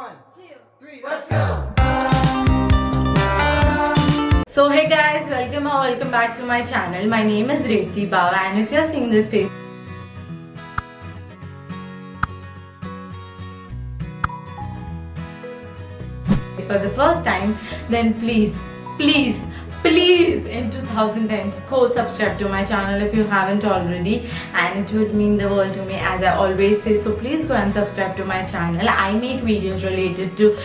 1, 2, 3, let's go! So hey guys, welcome back to my channel. My name is Revati Baba, and if you're seeing this face for the first time, then please in 2000 times go subscribe to my channel if you haven't already, and it would mean the world to me, as I always say. So please go and subscribe to my channel. I make videos related to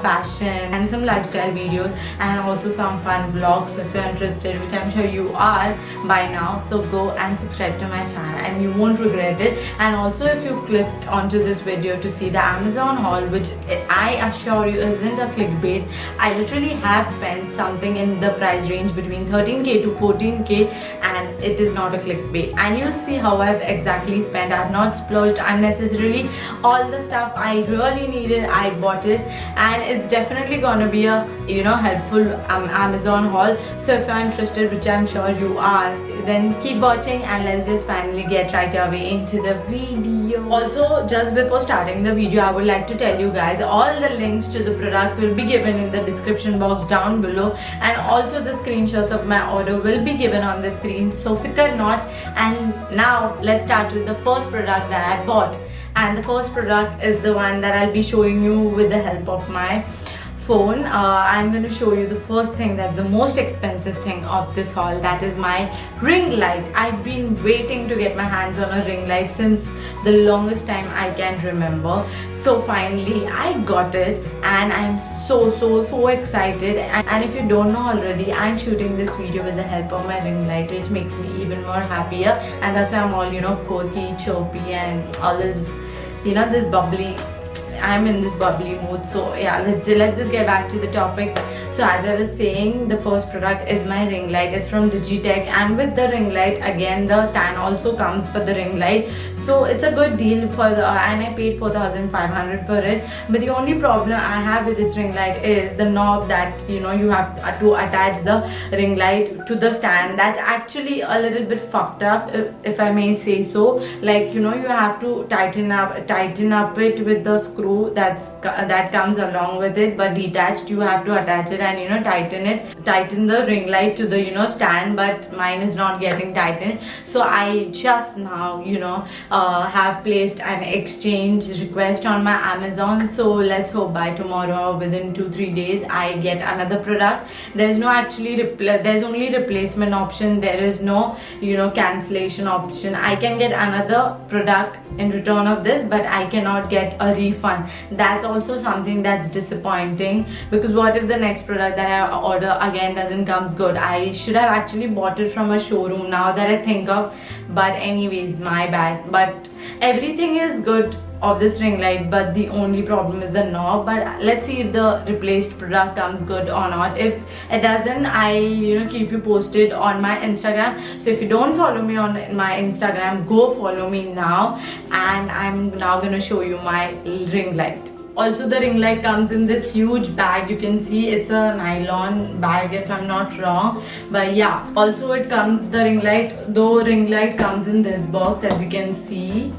fashion and some lifestyle videos, and also some fun vlogs if you're interested, which I'm sure you are by now. So go and subscribe to my channel and you won't regret it. And also, if you clicked onto this video to see the Amazon haul, which I assure you isn't a clickbait, I literally have spent something in the price range between 13k to 14k, and it is not a clickbait. And you'll see how I've exactly spent. I've not splurged unnecessarily. All the stuff I really needed, I bought it, and it's definitely gonna be a helpful Amazon haul. So if you're interested, which I'm sure you are, then keep watching, and let's just finally get right away into the video. Also, just before starting the video, I would like to tell you guys all the links to the products will be given in the description box down below, and also the screenshots of my order will be given on the screen, so fikar not. And now let's start with the first product that I bought, and the first product is the one that I'll be showing you with the help of my phone. I'm going to show you the first thing that's the most expensive thing of this haul, that is my ring light. I've been waiting to get my hands on a ring light since the longest time I can remember. So finally I got it, and I'm so excited. And if you don't know already, I'm shooting this video with the help of my ring light, which makes me even more happier, and that's why I'm all quirky, chirpy, and all this this bubbly. I'm in this bubbly mood. So yeah, let's just get back to the topic. So as I was saying, the first product is my ring light. It's from Digitech, and with the ring light, again the stand also comes for the ring light. So it's a good deal for the and I paid 4,500 for it. But the only problem I have with this ring light is the knob that you have to attach the ring light to the stand. That's actually a little bit fucked up, if I may say so. Like you have to tighten up it with the screw that comes along with it, but detached. You have to attach it and tighten the ring light to the stand, but mine is not getting tightened. So I just now have placed an exchange request on my Amazon. So let's hope by tomorrow or within 2-3 days I get another product. There's no there's only replacement option. There is no cancellation option. I can get another product in return of this, but I cannot get a refund. That's also something that's disappointing, because what if the next product that I order again doesn't comes good? I should have actually bought it from a showroom, now that I think of. But anyways, my bad. But everything is good of this ring light, but the only problem is the knob. But let's see if the replaced product comes good or not. If it doesn't, I'll keep you posted on my Instagram. So if you don't follow me on my Instagram, go follow me now. And I'm now gonna show you my ring light. Also, the ring light comes in this huge bag. You can see it's a nylon bag, if I'm not wrong. But yeah, also the ring light comes in this box, as you can see.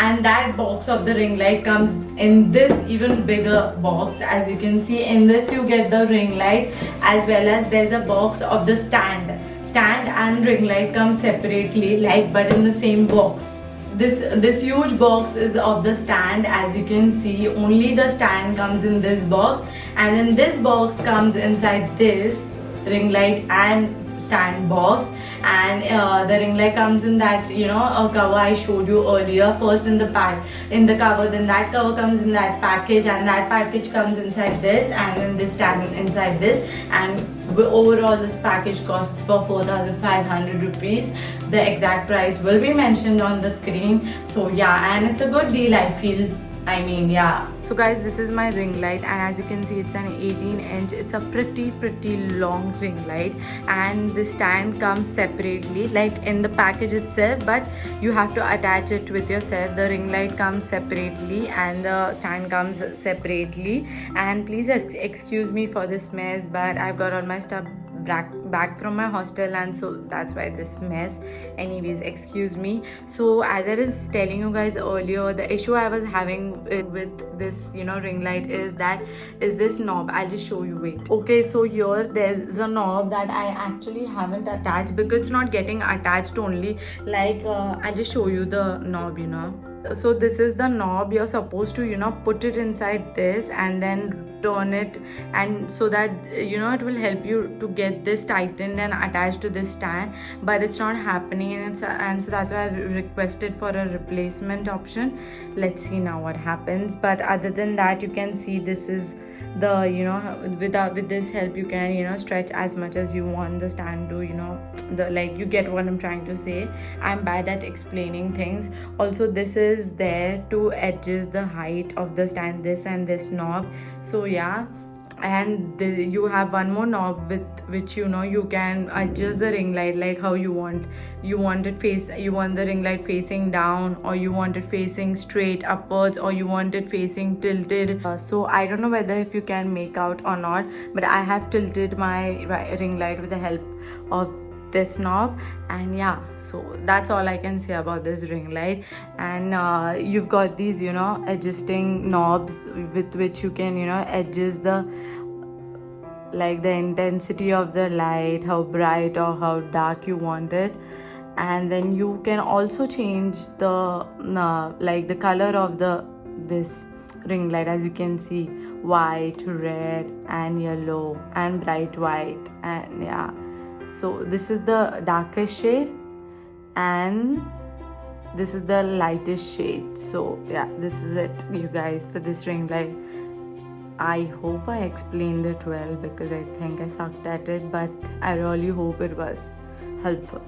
And that box of the ring light comes in this even bigger box. As you can see, in this you get the ring light, as well as there's a box of the stand and ring light come separately, but in the same box. This huge box is of the stand. As you can see, only the stand comes in this box, and then this box comes inside this ring light and stand box. And the ring light comes in that a cover I showed you earlier. First in the cover, then that cover comes in that package, and that package comes inside this, and then this stand inside this. And overall this package costs for 4,500 rupees. The exact price will be mentioned on the screen. So yeah, and it's a good deal, I feel. Yeah. So guys, this is my ring light, and as you can see, it's an 18-inch. It's a pretty long ring light, and the stand comes separately, like in the package itself, but you have to attach it with yourself. The ring light comes separately and the stand comes separately. And please excuse me for this mess, but I've got all my stuff back from my hostel, and so that's why this mess. Anyways, excuse me. So as I was telling you guys earlier, the issue I was having with this, you know, ring light is this knob. I'll just show you. Wait. Okay, so here there's a knob that I actually haven't attached because it's not getting attached only. Like I'll just show you the knob, you know. So this is the knob. You're supposed to, you know, put it inside this and then turn it, and so that, you know, it will help you to get this tightened and attached to this stand, but it's not happening, and so that's why I've requested for a replacement option. Let's see now what happens. But other than that, you can see this is the, you know, with this help you can, you know, stretch as much as you want the stand to, you know, the, like, you get what I'm trying to say. I'm bad at explaining things. Also, this is there to adjust the height of the stand, this and this knob. So yeah, and you have one more knob with which, you know, you can adjust the ring light like how you want. You want the ring light facing down, or you want it facing straight upwards, or you want it facing tilted. So I don't know whether if you can make out or not, but I have tilted my ring light with the help of this knob. And yeah, so that's all I can say about this ring light. And you've got these, you know, adjusting knobs with which you can, you know, adjust the, like, the intensity of the light, how bright or how dark you want it. And then you can also change the like the color of this ring light. As you can see, white, red and yellow and bright white. And yeah, so this is the darkest shade and this is the lightest shade. So yeah, this is it, you guys, for this ring light. I hope I explained it well, because I think I sucked at it, but I really hope it was helpful.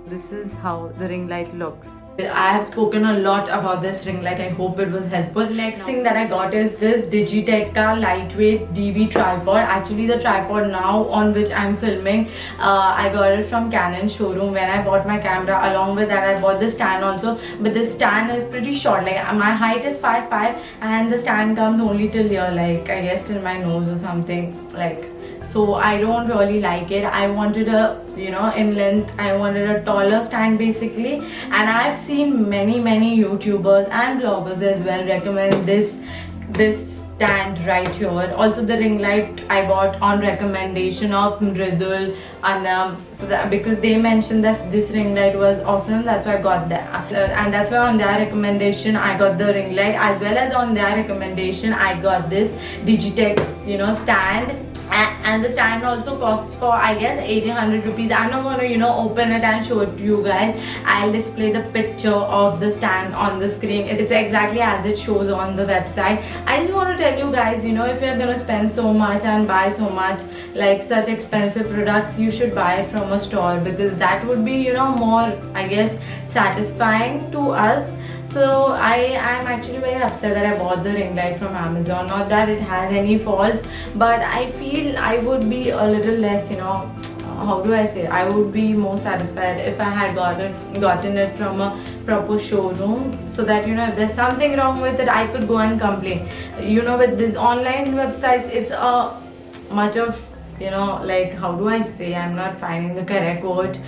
This is how the ring light looks. I have spoken a lot about this ring light. I hope it was helpful. Next thing that I got is this Digitech ka lightweight DV tripod. Actually, the tripod now on which I'm filming, I got it from Canon showroom when I bought my camera. Along with that, I bought the stand also. But this stand is pretty short. Like, my height is 5'5", and the stand comes only till here, like, I guess till my nose or something. Like, so I don't really like it. I wanted a, you know, in length, I wanted a taller stand basically. And I've seen many YouTubers and bloggers as well recommend this stand right here. Also, the ring light I bought on recommendation of Mridul, and so that, because they mentioned that this ring light was awesome, that's why I got that. And that's why on their recommendation I got the ring light, as well as on their recommendation I got this Digitech's, you know, stand. And the stand also costs for, I guess, 1800 rupees. I'm not going to, you know, open it and show it to you guys. I'll display the picture of the stand on the screen. It's exactly as it shows on the website. I just want to tell you guys, you know, if you're going to spend so much and buy so much, like, such expensive products, you should buy it from a store, because that would be, you know, more, I guess, satisfying to us. So I am actually very upset that I bought the ring light from Amazon. Not that it has any faults, but I feel I would be a little less, you know, how do I say, I would be more satisfied if I had gotten it from a proper showroom, so that, you know, if there's something wrong with it, I could go and complain. You know, with these online websites, it's a much of, you know, like, how do I say, I'm not finding the correct word.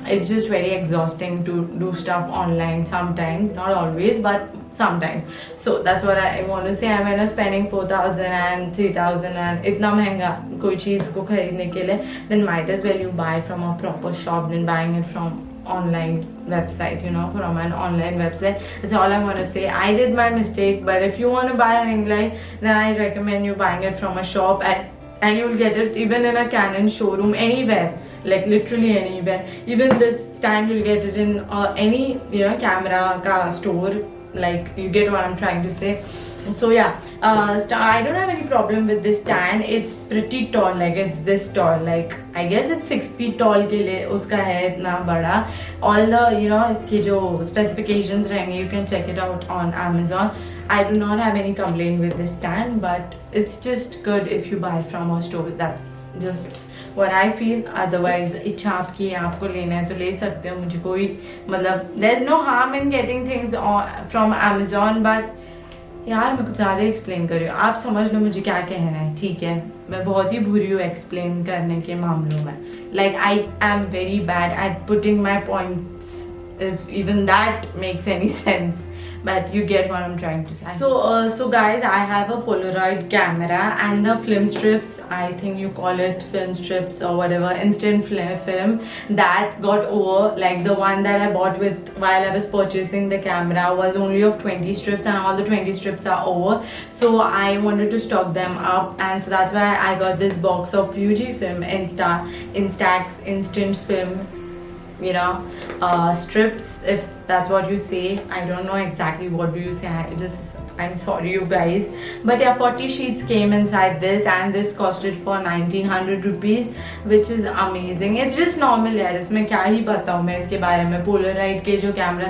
It's just very exhausting to do stuff online sometimes, not always, but sometimes. So that's what I want to say. I'm, you know, spending 4,000 and 3,000 and itna mehenga koi cheez ko kharidne ke liye, then might as well you buy from a proper shop than buying it from online website, you know, from an online website. That's all I want to say. I did my mistake, but if you want to buy a ring light, then I recommend you buying it from a shop, and you'll get it even in a Canon showroom, anywhere, like literally anywhere. Even this stand, you'll get it in any, you know, camera ka store. Like, you get what I'm trying to say. So yeah, I don't have any problem with this stand. It's pretty tall, like, it's this tall, like, I guess it's 6 feet tall ke liye uska hai itna bada. All the, you know, iske jo specifications rahenge, you can check it out on Amazon. I do not have any complaint with this stand, but it's just good if you buy from a store. That's just what I feel. Otherwise, इच्छा आपकी है, आपको लेना है तो ले सकते हो. मुझे कोई, मतलब, there's no harm in getting things from Amazon, but यार मैं कुछ ज़्यादा एक्सप्लेन कर रही हूँ, आप समझ लो मुझे क्या कहना है, ठीक है? मैं बहुत ही बुरी हूँ एक्सप्लेन करने के मामलों में. Like I am very bad at putting my points, if even that makes any sense, but you get what I'm trying to say. So guys, I have a Polaroid camera and the film strips, I think you call it film strips or whatever, instant film, that got over. Like the one that I bought with while I was purchasing the camera was only of 20 strips, and all the 20 strips are over. So I wanted to stock them up, and so that's why I got this box of Fujifilm Instax instant film, you know, strips, if that's what you say. I don't know exactly what do you say. I'm sorry you guys, but yeah, 40 sheets came inside this, and this costed for 1900 rupees, which is amazing. It's just normal यार, इसमें क्या ही बताऊँ मैं इसके बारे में. Polaroid के जो कैमरा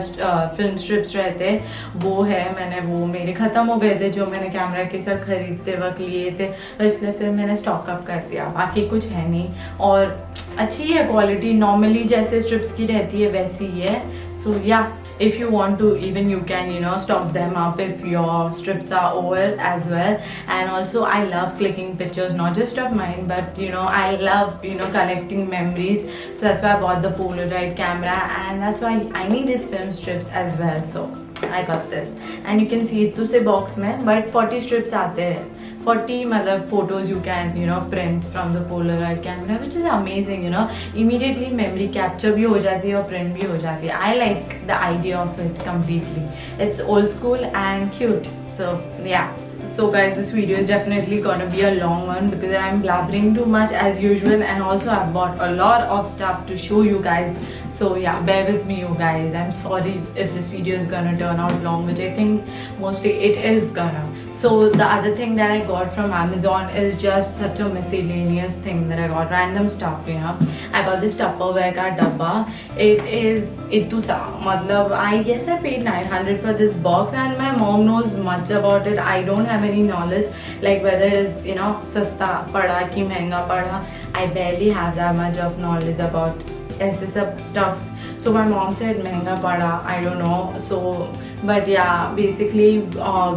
फिल्म स्ट्रिप्स रहते हैं वो है, मैंने वो मेरे ख़त्म हो गए थे जो मैंने कैमरा के साथ खरीदते वक्त लिए थे, तो इसलिए फिर मैंने स्टॉक अप कर दिया. बाकी कुछ है नहीं, और अच्छी है क्वालिटी, नॉर्मली जैसे स्ट्रिप्स की रहती है वैसी ही है. सो या, if you want to, even you can, you know, stock them up if your strips are over as well. And also I love clicking pictures, not just of mine, but you know, I love, you know, collecting memories. So that's why I bought the Polaroid camera, and that's why I need these film strips as well. So I got this, and you can see it से box में, but 40 strips आते हैं. 40 मतलब photos you can, you know, print from the Polaroid camera, which is amazing, you know. Immediately memory capture भी हो जाती है और print भी हो जाती है. I like the idea of it completely. It's old school and cute. So yeah. So guys, this video is definitely gonna be a long one because I'm blabbering too much as usual, and also I bought a lot of stuff to show you guys. So yeah, bear with me you guys. I'm sorry if this video is gonna turn out long, which I think mostly it is gonna. So the other thing that I got from Amazon is just such a miscellaneous thing that I got, random stuff, you know. I got this Tupperware ka dabba. It is itusa, matlab I guess I paid 900 for this box, and my mom knows much about it. I don't have any knowledge like whether it is, you know, sasta pada ki mehenga pada. I barely have that much of knowledge about ऐसे सब stuff. So my mom said महंगा पड़ा, I don't know. So but yeah, basically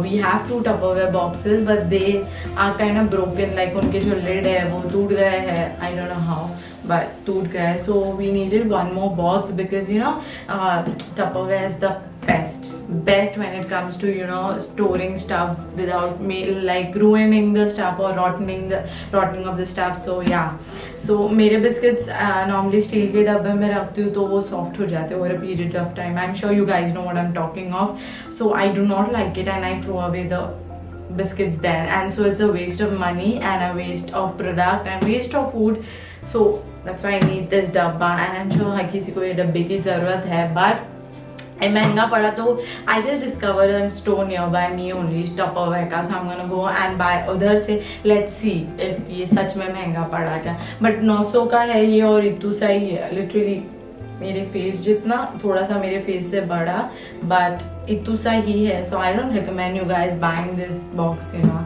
we have 2 Tupperware boxes, but they are kind of broken. Like उनके जो lid है वो टूट गए हैं, I don't know how, but टूट गए. So we needed one more box because, you know, Tupperware is the best when it comes to, you know, storing stuff without like ruining the stuff or rotting of the stuff. So yeah, so मेरे biscuits normally steel के डब्बे में रखती हूँ तो वो soft हो जाते हैं over a period of time. I'm sure you guys know what I'm talking of. So I do not like it, and I throw away the biscuits then, and so it's a waste of money and a waste of product and waste of food. So that's why I need this dabba, and I'm sure हर किसी को ये डब्बे की ज़रूरत है, but महंगा पड़ा तो I just discovered a store nearby me only, Tupperware का, so I'm gonna go and buy उधर से. Let's see if ये सच में महंगा पड़ा क्या. But 900 का है ये, और इतू सा ही है, literally मेरे फेस जितना, थोड़ा सा मेरे फेस से बड़ा, but इतू सा ही है. So I don't recommend you guys buying this box, you know.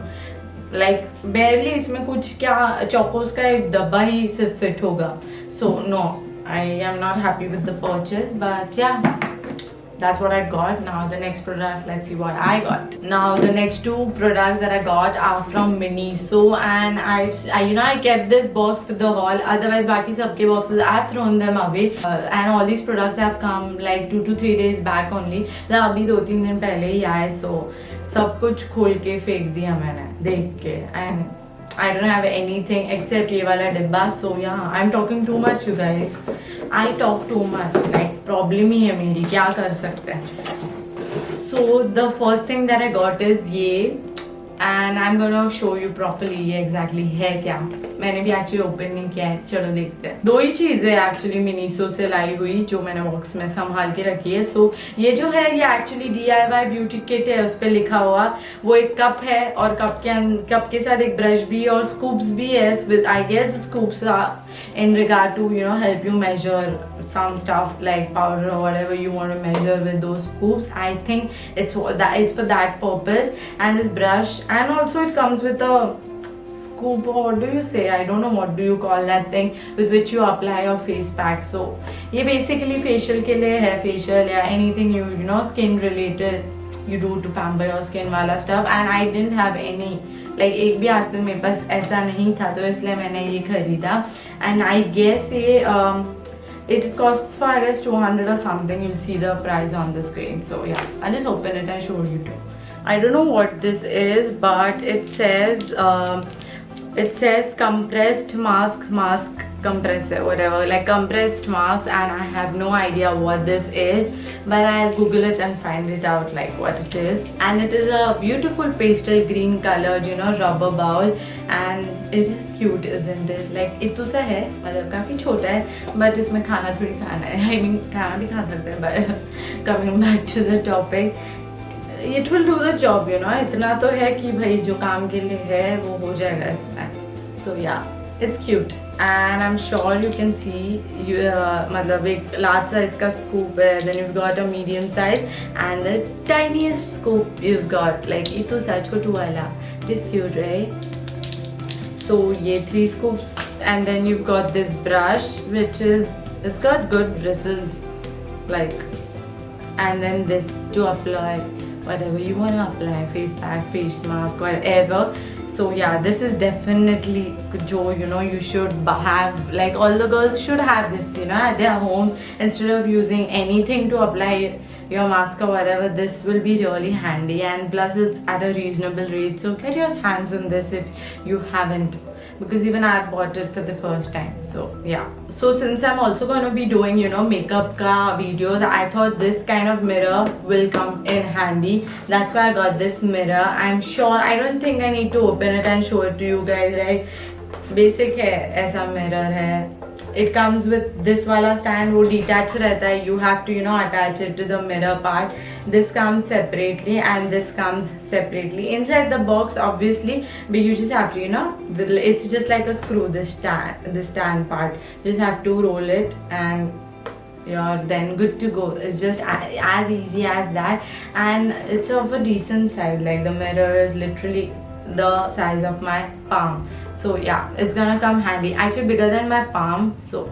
Like barely इसमें कुछ क्या, चोकोस का एक डब्बा ही सिर्फ फिट होगा. So no, I am not happy with the purchase, but yeah, that's what I got. Now the next product, let's see what I got. Now the next 2 products that I got are from Miniso, and I you know, I kept this box for the haul. Otherwise बाकी सबके boxes I've thrown them away, and all these products have come like 2 to 3 days back only. तो अभी 2-3 दिन पहले ही आए, so सब कुछ खोल के फेंक दिया मैंने देख के, and I don't have anything except ये वाला डिब्बा. So yeah, I'm talking too much you guys. I talk too much, like problem ही है मेरी, क्या कर सकते हैं. So the first thing that I got is ये, and I'm gonna show you properly ये exactly है क्या. मैंने भी actually open नहीं किया है, चलो देखते हैं. 2 ही चीज़ें actually Miniso से लाई हुई जो मैंने बॉक्स में संभाल के रखी है. So ये जो है ये actually DIY beauty kit है, उस पर लिखा हुआ वो एक कप है, और कप के साथ एक ब्रश भी और scoops भी है. With I guess the scoops are in regard to, you know, help you measure some stuff like powder or whatever you want to measure with those scoops. I think it's for that purpose. And this brush, and also it comes with a scoop, or what do you say, I don't know what do you call that thing with which you apply your face pack. So ये basically facial के लिए है, facial या anything you know skin related you do to pamper your skin वाला stuff, and I didn't have any, like एक भी आज तक मेरे पास ऐसा नहीं था, तो इसलिए मैंने ये खरीदा. And I guess ये it costs for I guess 200 or something. You'll see the price on the screen. So yeah, I'll just open it and show you too. I don't know what this is, but it says compressed mask compressor, whatever, like compressed mask, and I have no idea what this is, but I'll google it and find it out like what it is. And it is a beautiful pastel green colored, you know, rubber bowl, and it is cute, isn't it? Like इतु सा है, मतलब काफी छोटा है, but इसमें खाना थोड़ी खाना है. I mean खाना भी खा सकते हैं, but coming back to the topic, it will do the job, you know. इतना तो है कि भाई जो काम के लिए है वो हो जाएगा इसमें. So yeah, it's cute, and I'm sure you can see मतलब एक large size का scoop है, then you've got a medium size and the tiniest scoop you've got, like इतु सा छोटू वाला, just cute, right? So ये 3 scoops, and then you've got this brush which is, it's got good bristles, like, and then this to apply whatever you want to apply, face pack, face mask, whatever. So yeah, this is definitely jo, you know, you should have, like all the girls should have this, you know, at their home. Instead of using anything to apply your mask or whatever, this will be really handy, and plus it's at a reasonable rate. So get your hands on this if you haven't, because even I bought it for the first time. So yeah, so since I'm also going to be doing, you know, makeup ka videos, I thought this kind of mirror will come in handy. That's why I got this mirror. I'm sure, I don't think I need to open it and show it to you guys, right? Basic hai, aisa mirror hai. It comes with this wala stand, वो detach रहता है. You have to, you know, attach it to the mirror part. This comes separately and this comes separately inside the box, obviously, but you just have to, you know, it's just like a screw, this stand part. You just have to roll it and you're then good to go. It's just as easy as that, and it's of a decent size. Like the mirror is literally the size of my palm. So yeah, it's gonna come handy, actually bigger than my palm. So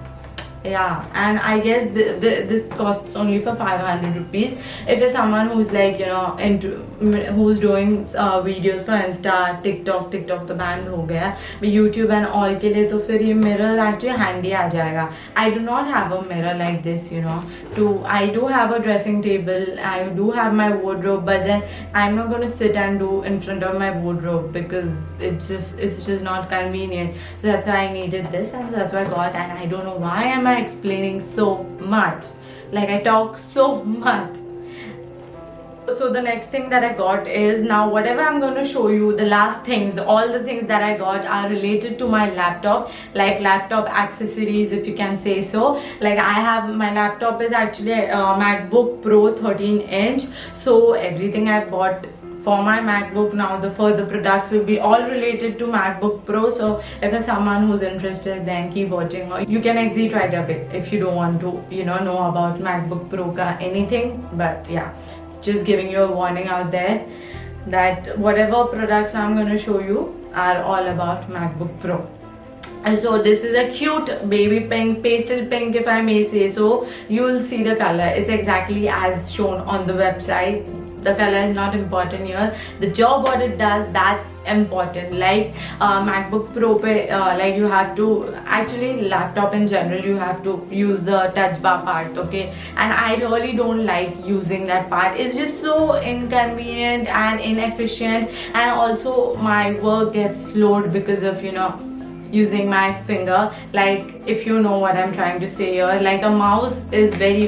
yeah, and I guess this costs only for 500 rupees. If you're someone who's like, you know, who's doing videos for Insta, TikTok तो banned हो गया, but YouTube and all के लिए तो फिर ये mirror actually handy आ जाएगा. I do not have a mirror like this, you know. I do have a dressing table, I do have my wardrobe, but then I'm not going to sit and do in front of my wardrobe because it's just not convenient. So that's why I needed this, and so that's why I got. And I don't know why am I explaining so much, like I talk so much. So the next thing that I got is, now whatever I'm going to show you, the last things, all the things that I got are related to my laptop, like laptop accessories, if you can say so. Like I have, my laptop is actually a MacBook Pro 13-inch, so everything I bought for my MacBook now, the further products will be all related to MacBook Pro. So if there's someone who's interested, then keep watching, or you can exit right away if you don't want to, you know about MacBook Pro ka anything. But yeah, just giving you a warning out there that whatever products I'm going to show you are all about MacBook Pro. And so this is a cute baby pink, pastel pink if I may say so. You'll see the color, it's exactly as shown on the website. The color is not important here. The job what it does, that's important. Like MacBook Pro pe, like you have to, actually laptop in general, you have to use the touch bar part, okay? And I really don't like using that part. It's just so inconvenient and inefficient, and also my work gets slowed because of, you know, using my finger. Like if you know what I'm trying to say here, like a mouse is very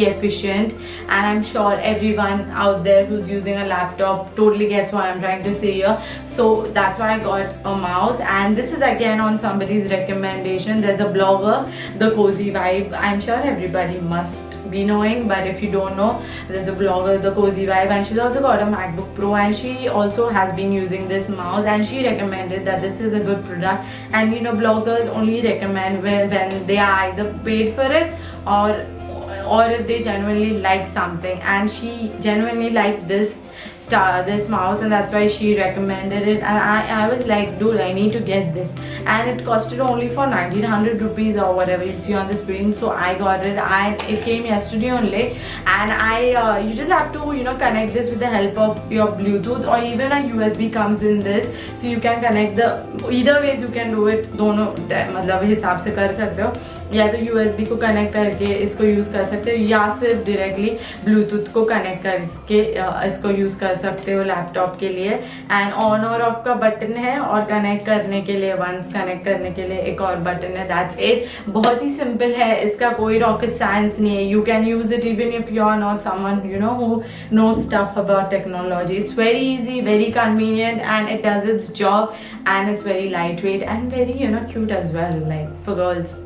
efficient, and I'm sure everyone out there who's using a laptop totally gets what I'm trying to say here. So that's why I got a mouse, and this is again on somebody's recommendation. There's a blogger, The Cozy Vibe, I'm sure everybody must be knowing, but if you don't know, there's a blogger, The Cozy Vibe, and she's also got a MacBook Pro, and she also has been using this mouse, and she recommended that this is a good product. And you know, bloggers only recommend when they are either paid for it or if they genuinely like something, and she genuinely liked this this mouse, and that's why she recommended it, and I was like, dude, I need to get this, and it costed only for 1900 rupees or whatever you see on the screen. So I got it, and it came yesterday only. And you just have to connect this with the help of your Bluetooth, or even a USB comes in this, so you can connect the either ways you can do it. दोनों मतलब हिसाब से कर सकते हो, या तो USB को कनेक्ट करके इसको यूज़ कर सकते हो, या सिर्फ डायरेक्टली ब्लूटूथ को कनेक्ट करके इसको यूज़ कर सकते हो लैपटॉप के लिए. एंड ऑन और ऑफ का बटन है, और कनेक्ट करने के लिए वंस कनेक्ट करने के लिए एक और बटन है. That's it. बहुत ही सिंपल है, इसका कोई रॉकेट साइंस नहीं है. You can use it even if you are not someone who knows stuff about technology. It's very easy, very convenient, and it does its job, and it's very lightweight and very cute as well. Like for girls,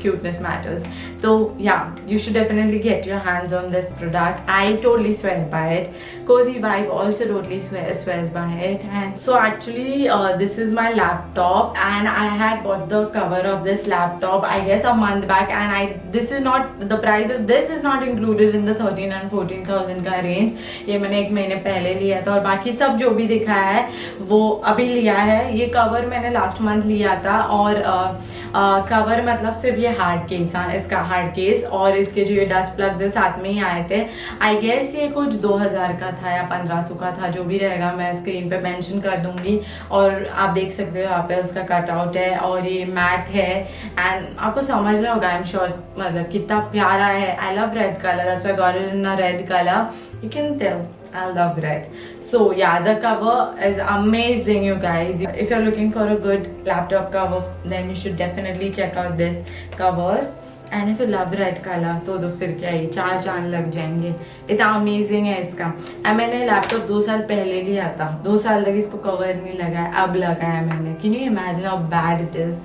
cuteness matters. So yeah, you should definitely get your hands on this product. I totally swear by it. Cozy Vibe also totally swears by it. And so actually this is my laptop, and I had bought the cover of this laptop I guess a month back, and this is not the price of this is not included in the 13 and 14,000 का range. ये मैंने एक महीने पहले लिया था, और बाकी सब जो भी दिखाया है वो अभी लिया है. ये कवर मैंने लास्ट मंथ लिया था, और कवर मतलब सिर्फ ये हार्ड केस, हाँ इसका हार्ड केस, और इसके जो ये डस्ट प्लग्स है साथ में ही आए थे. आई गेस ये कुछ 2000 का था या 1500 का था, जो भी रहेगा मैं स्क्रीन पे मेंशन कर दूंगी. और आप देख सकते हो यहाँ पे उसका कटआउट है, और ये मैट है, एंड आपको समझ रहा होगा आई एम श्योर मतलब कितना प्यारा है. I love red colour, that's why got it in a red colour. You can tell I love red. So yeah, the cover is amazing, you guys. If you're looking for a good laptop cover, then you should definitely check out this cover. And if you love red color, तो फिर क्या ही 4 चांद लग जाएंगे. इतना amazing है इसका. मैंने लैपटॉप 2 साल पहले लिया था, 2 साल तक इसको कवर नहीं लगाया, अब लगाया मैंने. Can you imagine how bad it is?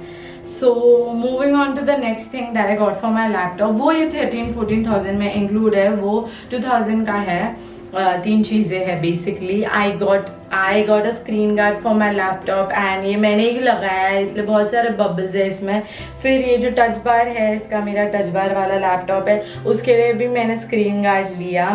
So moving on to the next thing that I got for my laptop, वो ये 13-14,000 में include है, वो 2000 का है. 3 चीजें है basically. I got a screen guard for my laptop, and ये मैंने ही लगाया है, इसलिए बहुत सारे बबल्स है इसमें. फिर ये जो टच बार है, इसका मेरा टच बार वाला लैपटॉप है, उसके लिए भी मैंने स्क्रीन गार्ड लिया.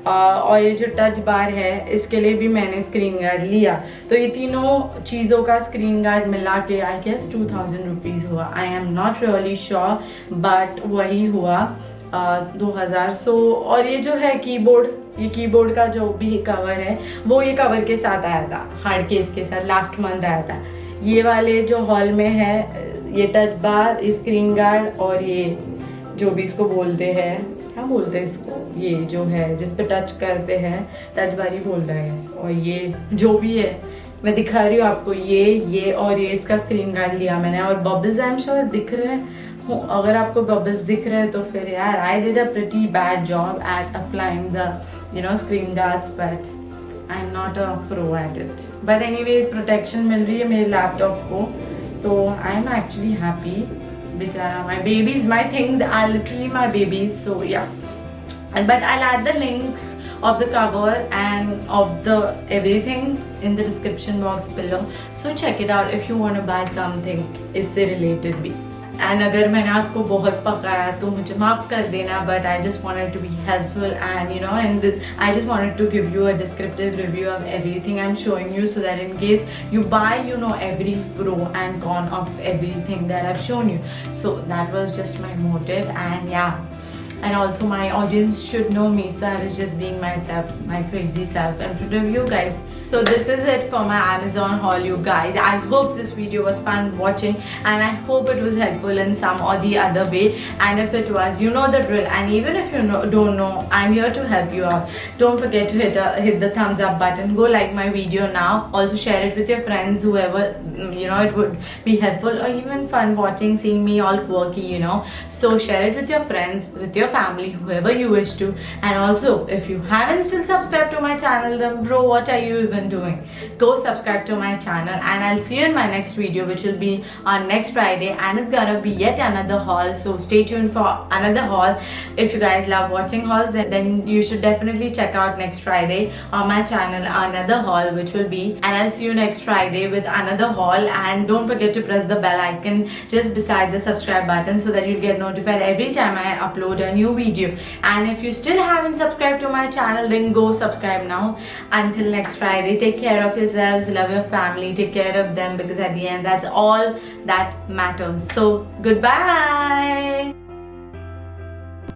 और ये जो टच बार है इसके लिए भी मैंने स्क्रीन गार्ड लिया. तो ये तीनों चीज़ों का स्क्रीन गार्ड मिला के आई गेस 2000 रुपीज़ हुआ. आई am not really sure, but वही हुआ 2000. सो और ये जो है कीबोर्ड, ये कीबोर्ड का जो भी कवर है वो ये कवर के साथ आया था, हार्ड केस के साथ, लास्ट मंथ आया था. ये वाले जो हॉल में है, ये टच बार, स्क्रीन गार्ड, और ये जो भी इसको बोलते हैं, क्या बोलते हैं इसको, ये जो है जिस पे टच करते हैं, टच बार ही बोलता है. और ये जो भी है मैं दिखा रही हूँ आपको, ये और ये इसका स्क्रीन गार्ड लिया मैंने. और बबल्स आई एम श्योर दिख रहे हैं, अगर आपको बबल्स दिख रहे हैं तो फिर यार I did a pretty bad job at applying the screen guards, but I am not a pro at it. But anyways protection मिल रही है मेरे लैपटॉप को, तो आई एम एक्चुअली हैप्पी. बेचारा my babies, my things are literally my babies. So yeah, but I'll add the link of the cover and of the everything in the description box below, so check it out if you want to buy something इससे related भी. And अगर मैंने आपको बहुत पकाया तो मुझे माफ कर देना, but I just wanted to be helpful, and and I just wanted to give you a descriptive review of everything I am showing you, so that in case you buy every pro and con of everything that I've shown you. So that was just my motive, and yeah, and also my audience should know me, so I was just being myself, my crazy self in front of you guys. So this is it for my Amazon haul, you guys. I hope this video was fun watching, and I hope it was helpful in some or the other way. And if it was, you know the drill. And even if you don't know, I'm here to help you out. Don't forget to hit the thumbs up button. Go like my video now. Also share it with your friends, whoever it would be helpful or even fun watching, seeing me all quirky. So share it with your friends, with your family, whoever you wish to. And also, if you haven't still subscribed to my channel, then bro, what are you even doing? Go subscribe to my channel, and I'll see you in my next video, which will be on next Friday, and it's gonna be yet another haul. So stay tuned for another haul. If you guys love watching hauls, then you should definitely check out next Friday on my channel another haul, which will be, and I'll see you next Friday with another haul. And don't forget to press the bell icon just beside the subscribe button, so that you'll get notified every time I upload a new video. And if you still haven't subscribed to my channel, then go subscribe now. Until next Friday, take care of yourselves, love your family, take care of them, because at the end that's all that matters. So goodbye.